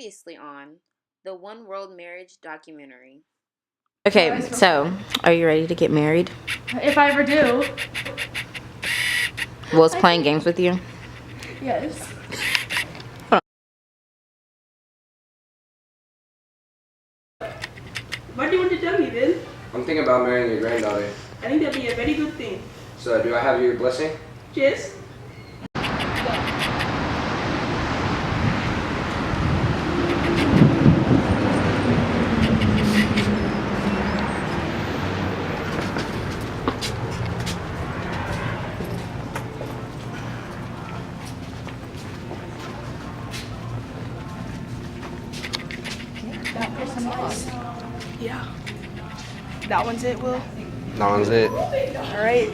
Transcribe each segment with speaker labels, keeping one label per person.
Speaker 1: Previously on the One World Marriage documentary.
Speaker 2: Okay, so are you ready to get married?
Speaker 3: If I ever do.
Speaker 2: Will's playing games with you?
Speaker 3: Yes.
Speaker 4: What do you want to tell me, Will?
Speaker 5: I'm thinking about marrying your granddaughter.
Speaker 4: I think that'd be a very good thing.
Speaker 5: So, do I have your blessing?
Speaker 4: Cheers.
Speaker 3: Yeah. That one's it, Will?
Speaker 5: That one's it.
Speaker 3: All right.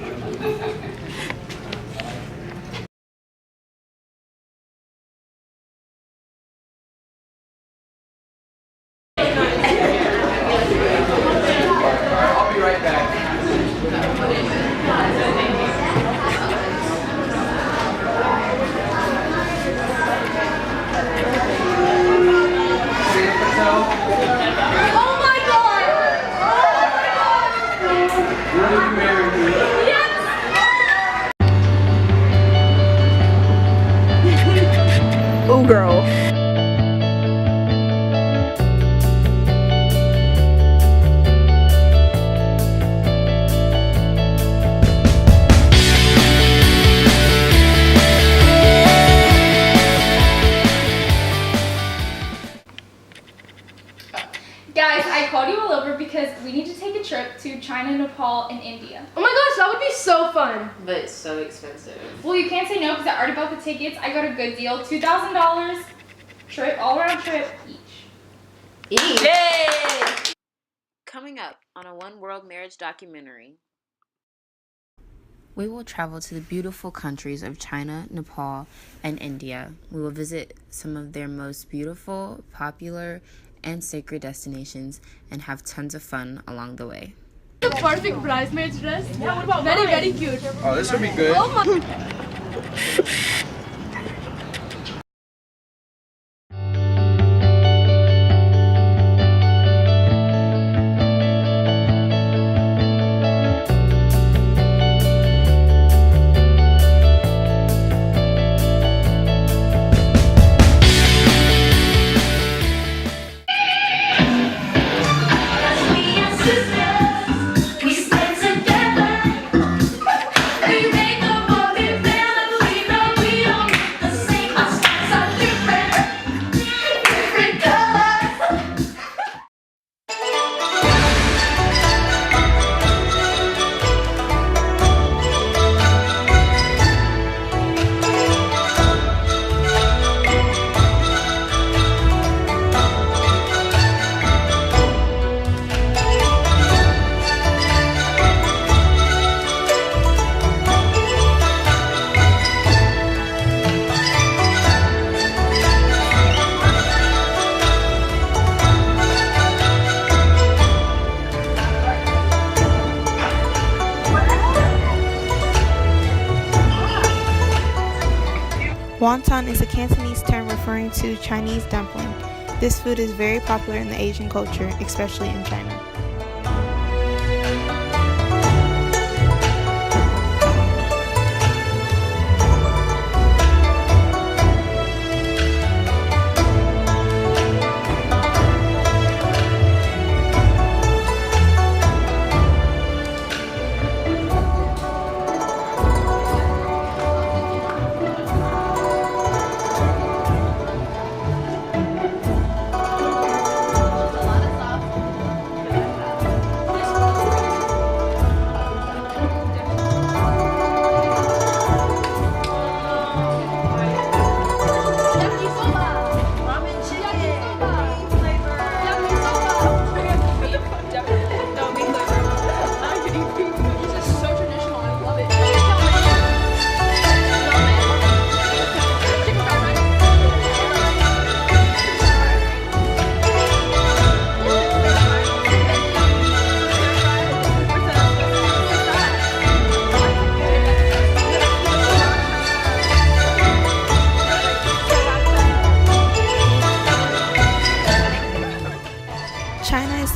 Speaker 5: I'll be right back.
Speaker 3: Oh my god!
Speaker 5: Will you marry me?
Speaker 3: Oh, girl.
Speaker 6: Guys, I called you all over because we need to take a trip to China, Nepal, and India.
Speaker 3: Oh my gosh, that would be so fun.
Speaker 2: But it's so expensive.
Speaker 6: Well, you can't say no because I already bought the tickets. I got a good deal, $2,000 trip, all-around trip each.
Speaker 2: Yay!
Speaker 1: Coming up on a One World Marriage documentary. We will travel to the beautiful countries of China, Nepal, and India. We will visit some of their most beautiful, popular, and sacred destinations and have tons of fun along the way.
Speaker 3: The perfect bridesmaid's dress. Yeah, what about very, very cute.
Speaker 5: Oh, this will be good.
Speaker 3: Oh my.
Speaker 7: Wonton is a Cantonese term referring to Chinese dumpling. This food is very popular in the Asian culture, especially in China.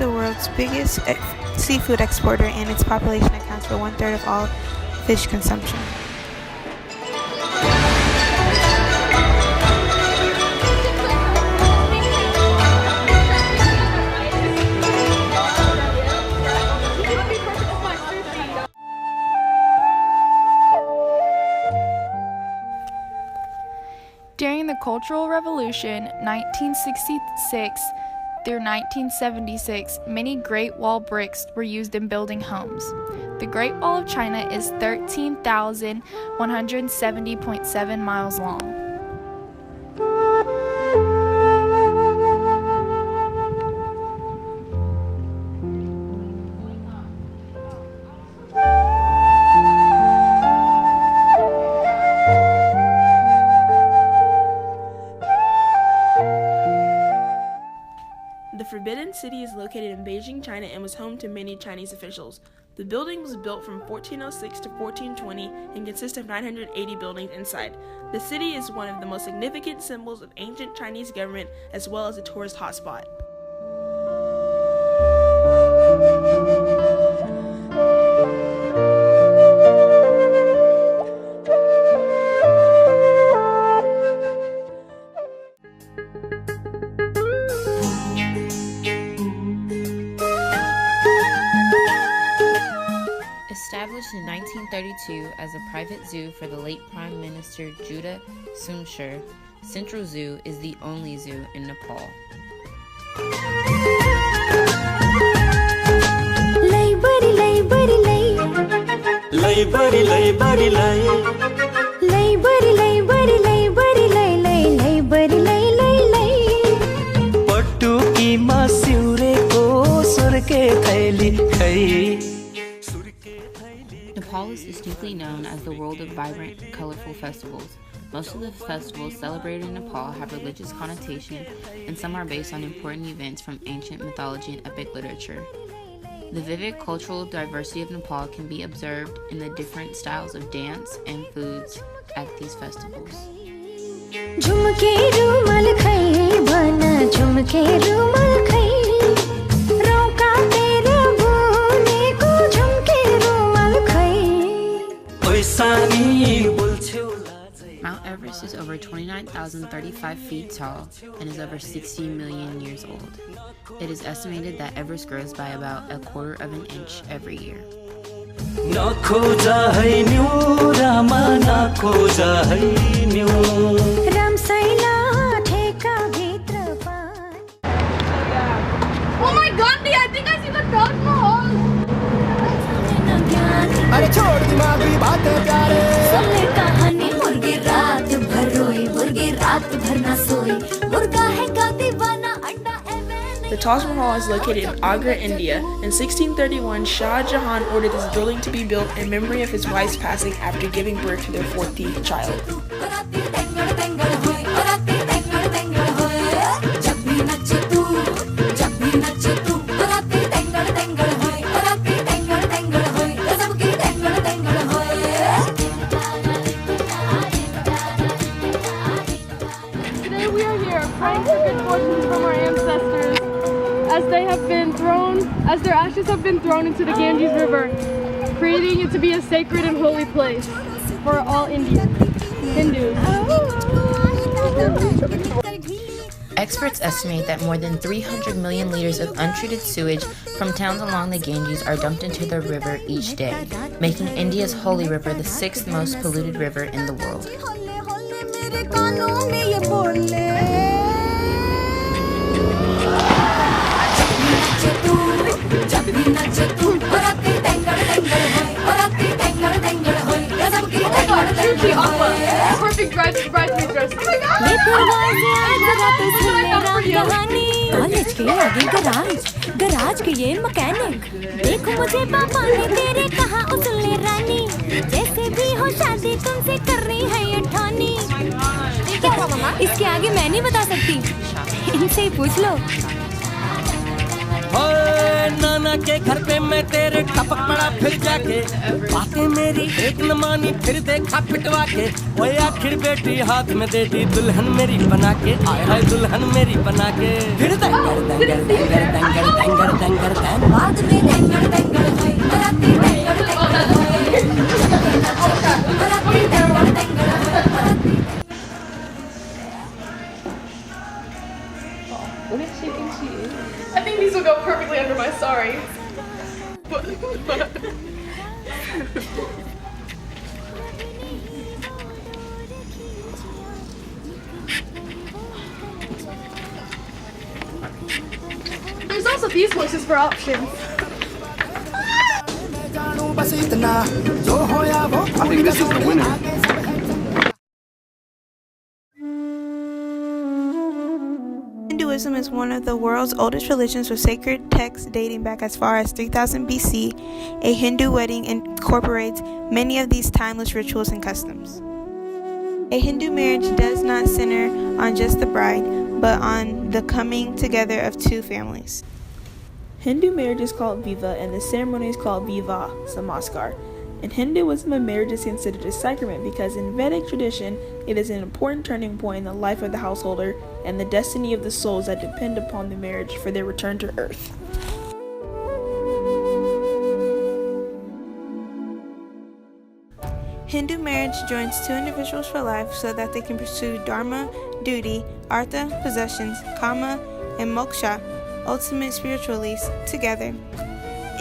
Speaker 7: the world's biggest seafood exporter, and its population accounts for 1/3 of all fish consumption.
Speaker 3: During the Cultural Revolution, 1966 through 1976, many Great Wall bricks were used in building homes. The Great Wall of China is 13,170.7 miles long.
Speaker 4: The Forbidden City is located in Beijing, China, and was home to many Chinese officials. The building was built from 1406 to 1420 and consists of 980 buildings inside. The city is one of the most significant symbols of ancient Chinese government as well as a tourist hotspot.
Speaker 1: Established in 1932 as a private zoo for the late Prime Minister Juda Sumshur, Central Zoo is the only zoo in Nepal. Nepal is distinctly known as the world of vibrant, colorful festivals. Most of the festivals celebrated in Nepal have religious connotation, and some are based on important events from ancient mythology and epic literature. The vivid cultural diversity of Nepal can be observed in the different styles of dance and foods at these festivals. Mount Everest is over 29,035 feet tall and is over 60 million years old. It is estimated that Everest grows by about 1/4 of an inch every year.
Speaker 3: Oh my god, I think I see the Taj Mahal.
Speaker 4: The Taj Mahal is located in Agra, India. In 1631, Shah Jahan ordered this building to be built in memory of his wife's passing after giving birth to their 14th child.
Speaker 3: Today we are here praying for good fortune from our ancestors as their ashes have been thrown into the Ganges River, creating it to be a sacred and holy place for all Hindus.
Speaker 1: Experts estimate that more than 300 million liters of untreated sewage from towns along the Ganges are dumped into the river each day, making India's holy river the 6th most polluted river in the world.
Speaker 3: Perfect bridesmaid dress. Oh my god!
Speaker 8: College के आगे garage के ये mechanic देखो मुझे पापा ने तेरे कहा उतले रानी जैसे भी हो शादी तुमसे कर रही है ये ठानी इसके आगे मैं नहीं बता सकती इनसे ही पूछ लो
Speaker 9: नाना के घर पे मैं तेरे टपक पड़ा फिर जाके बातें मेरी एक न मानी फिर देखा पिटवा के ओए आखिर बेटी हाथ में दे दी दुल्हन मेरी बना के आए हाय दुल्हन मेरी बना के फिर दंगर दंगर दंगर दंगर दंगर दंगर दंगर बाद में दंगर दंगर होई बराती दंगर दंगर होई बराती दंगर दंगर होई
Speaker 3: What did she think she is? I think these will go perfectly under my sorry. There's also these voices for options.
Speaker 5: I think this is the winner.
Speaker 7: Hinduism is one of the world's oldest religions with sacred texts dating back as far as 3000 BC. A Hindu wedding incorporates many of these timeless rituals and customs. A Hindu marriage does not center on just the bride, but on the coming together of two families.
Speaker 4: Hindu marriage is called viva, and the ceremony is called viva samaskar. In Hinduism, a marriage is considered a sacrament because in Vedic tradition, it is an important turning point in the life of the householder and the destiny of the souls that depend upon the marriage for their return to earth.
Speaker 7: Hindu marriage joins two individuals for life so that they can pursue dharma, duty, artha, possessions, kama, and moksha, ultimate spiritual release, together.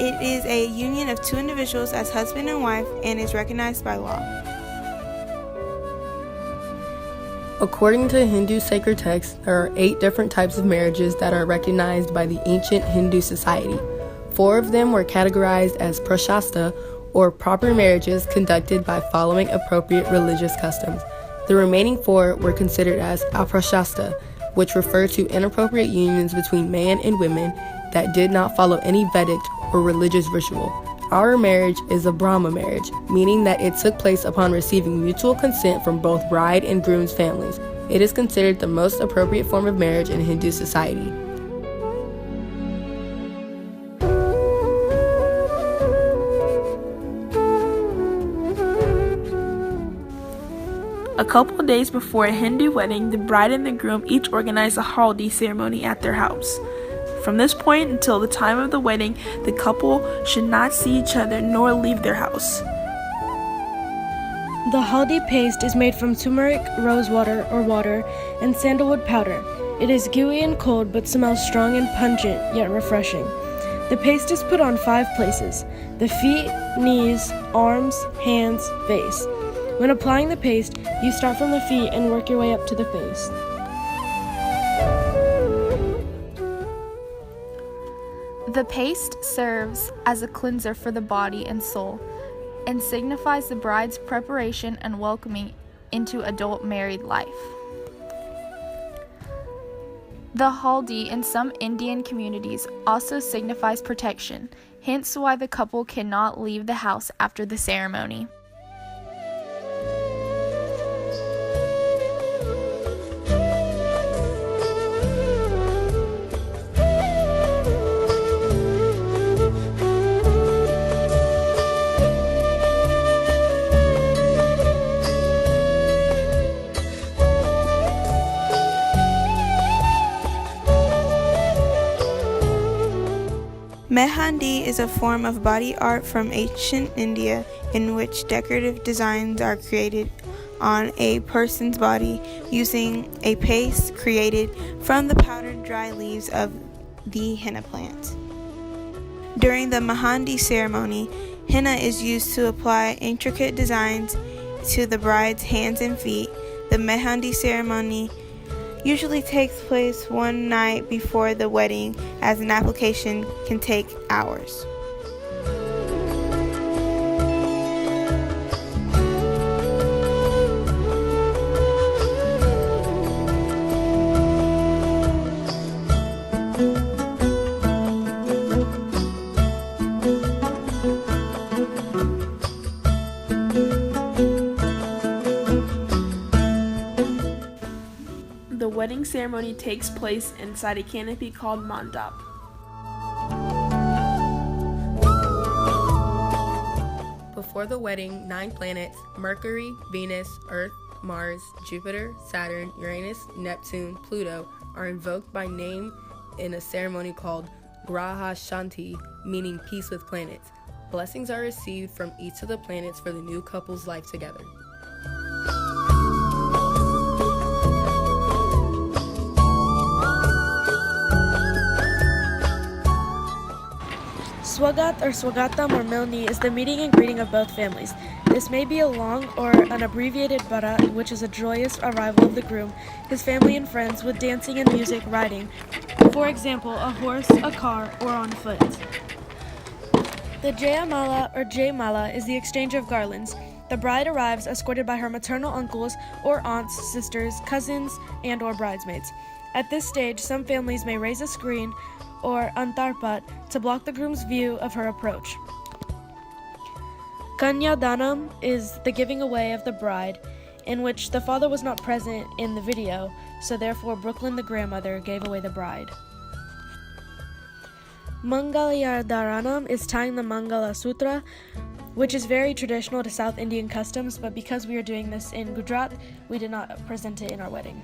Speaker 7: It is a union of two individuals as husband and wife and is recognized by law.
Speaker 10: According to Hindu sacred texts, there are 8 different types of marriages that are recognized by the ancient Hindu society. 4 of them were categorized as prashasta, or proper marriages conducted by following appropriate religious customs. The remaining 4 were considered as aprashasta, which refer to inappropriate unions between man and women that did not follow any Vedic or religious ritual. Our marriage is a Brahma marriage, meaning that it took place upon receiving mutual consent from both bride and groom's families. It is considered the most appropriate form of marriage in Hindu society.
Speaker 4: A couple of days before a Hindu wedding, the bride and the groom each organize a haldi ceremony at their house. From this point until the time of the wedding, the couple should not see each other nor leave their house.
Speaker 11: The haldi paste is made from turmeric, rose water or water, and sandalwood powder. It is gooey and cold but smells strong and pungent, yet refreshing. The paste is put on 5 places: the feet, knees, arms, hands, face. When applying the paste, you start from the feet and work your way up to the face.
Speaker 3: The paste serves as a cleanser for the body and soul and signifies the bride's preparation and welcoming into adult married life. The haldi in some Indian communities also signifies protection, hence why the couple cannot leave the house after the ceremony.
Speaker 7: Mehandi is a form of body art from ancient India in which decorative designs are created on a person's body using a paste created from the powdered dry leaves of the henna plant. During the Mehandi ceremony, henna is used to apply intricate designs to the bride's hands and feet. The Mehandi ceremony usually takes place one night before the wedding, as an application can take hours.
Speaker 4: The wedding ceremony takes place inside a canopy called mandap.
Speaker 10: Before the wedding, 9 planets, Mercury, Venus, Earth, Mars, Jupiter, Saturn, Uranus, Neptune, Pluto, are invoked by name in a ceremony called Graha Shanti, meaning peace with planets. Blessings are received from each of the planets for the new couple's life together.
Speaker 11: Swagat or Swagatam or Milni is the meeting and greeting of both families. This may be a long or an abbreviated Barat, which is a joyous arrival of the groom, his family and friends, with dancing and music, riding, for example, a horse, a car, or on foot. The Jayamala or Jaymala is the exchange of garlands. The bride arrives escorted by her maternal uncles or aunts, sisters, cousins, and or bridesmaids. At this stage, some families may raise a screen or antarpat to block the groom's view of her approach. Kanyadanam is the giving away of the bride, in which the father was not present in the video, so therefore Brooklyn, the grandmother, gave away the bride. Mangalyadaranam is tying the Mangala Sutra, which is very traditional to South Indian customs, but because we are doing this in Gujarat, we did not present it in our wedding.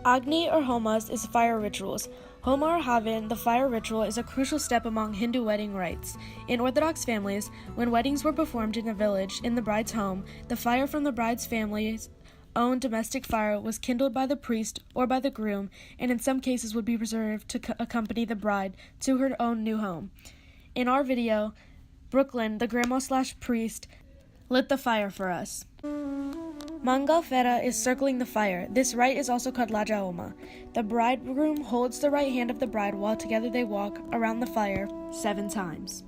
Speaker 11: Agni or Homas is fire rituals. Homa or Havan, the fire ritual, is a crucial step among Hindu wedding rites. In Orthodox families, when weddings were performed in a village in the bride's home, the fire from the bride's family's own domestic fire was kindled by the priest or by the groom, and in some cases would be reserved to accompany the bride to her own new home. In our video, Brooklyn, the grandma/priest, lit the fire for us. Mangal Fera is circling the fire. This rite is also called Lajaoma. The bridegroom holds the right hand of the bride while together they walk around the fire 7 times.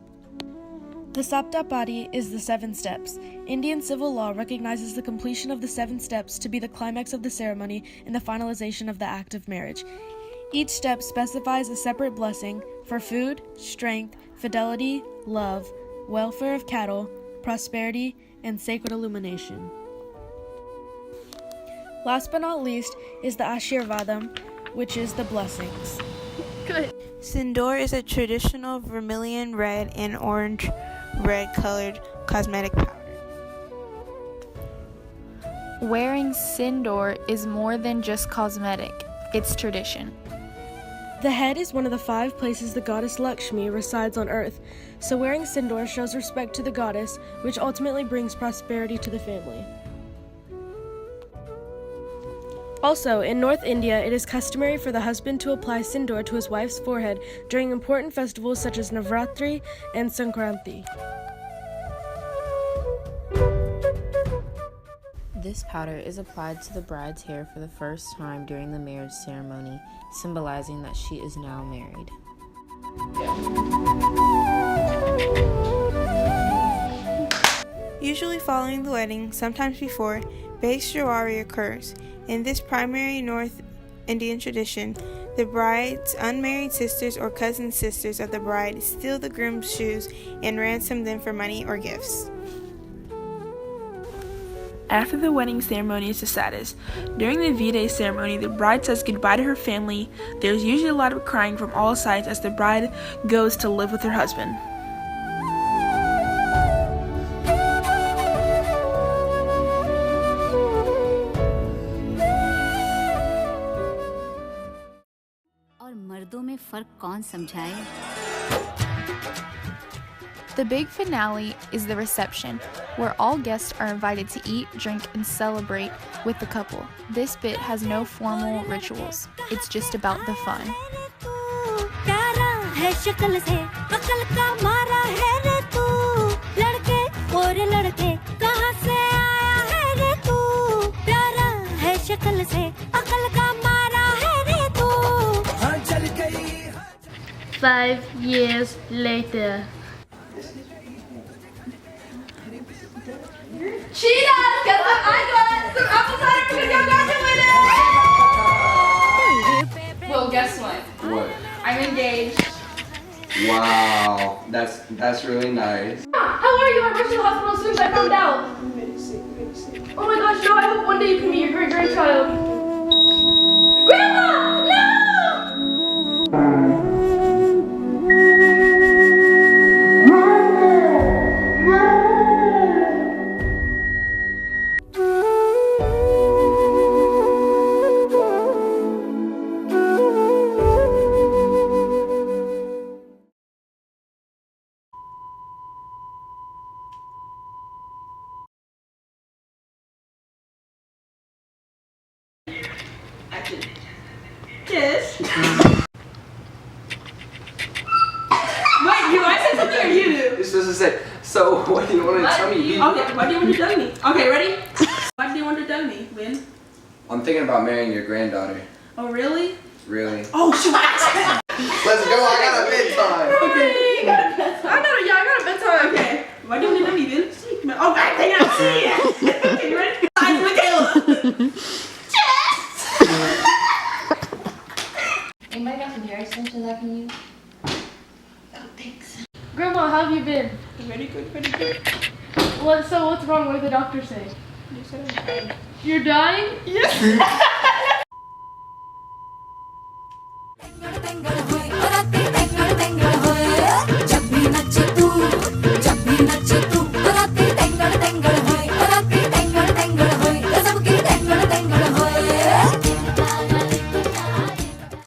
Speaker 11: The Saptapadi is the 7 steps. Indian civil law recognizes the completion of the 7 steps to be the climax of the ceremony and the finalization of the act of marriage. Each step specifies a separate blessing for food, strength, fidelity, love, welfare of cattle, prosperity, and sacred illumination. Last but not least is the Ashirvadam, which is the blessings.
Speaker 7: Good. Sindoor is a traditional vermilion red and orange red colored cosmetic powder.
Speaker 3: Wearing sindoor is more than just cosmetic, it's tradition.
Speaker 11: The head is one of the 5 places the goddess Lakshmi resides on earth, so wearing sindoor shows respect to the goddess, which ultimately brings prosperity to the family. Also, in North India, it is customary for the husband to apply sindoor to his wife's forehead during important festivals such as Navratri and Sankranti.
Speaker 1: This powder is applied to the bride's hair for the first time during the marriage ceremony, symbolizing that she is now married.
Speaker 7: Usually following the wedding, sometimes before, Baishawari occurs. In this primary North Indian tradition, the bride's unmarried sisters or cousin sisters of the bride steal the groom's shoes and ransom them for money or gifts.
Speaker 4: After the wedding ceremony is the saddest. During the V-Day ceremony, the bride says goodbye to her family. There's usually a lot of crying from all sides as the bride goes to live with her husband.
Speaker 3: The big finale is the reception, where all guests are invited to eat, drink, and celebrate with the couple. This bit has no formal rituals. It's just about the fun.
Speaker 11: Five years later.
Speaker 6: Cheetahs! Guess what I got? Some apple cider because y'all got to win it! Well, guess what?
Speaker 5: What?
Speaker 6: I'm engaged.
Speaker 5: Wow, that's really nice.
Speaker 6: How are you? I rushed to the hospital as soon as I found out. Oh my gosh, no, I hope one day you can meet your great-grandchild. Grandma! No!
Speaker 4: Cheers. Wait, do I say something or you do?
Speaker 5: You're supposed to say, so what do you want to tell me?
Speaker 4: Okay, what do you want to tell me? Okay, ready? What do you want to tell me, Vin?
Speaker 5: I'm thinking about marrying your granddaughter.
Speaker 4: Oh, really?
Speaker 5: Really?
Speaker 4: Oh, shoot.
Speaker 5: Let's go, I got a bedtime.
Speaker 4: Okay. I got a bedtime. Okay. What do you want to tell me, Vin? Oh, I can't see it. Okay, you ready? I'm Michaela.
Speaker 6: Anybody got some hair extensions I can use?
Speaker 11: Grandma, how have you been?
Speaker 4: Very good, very good.
Speaker 11: So what's wrong? What did the doctor say?
Speaker 4: You said I'm dying.
Speaker 11: You're dying?
Speaker 4: Yes.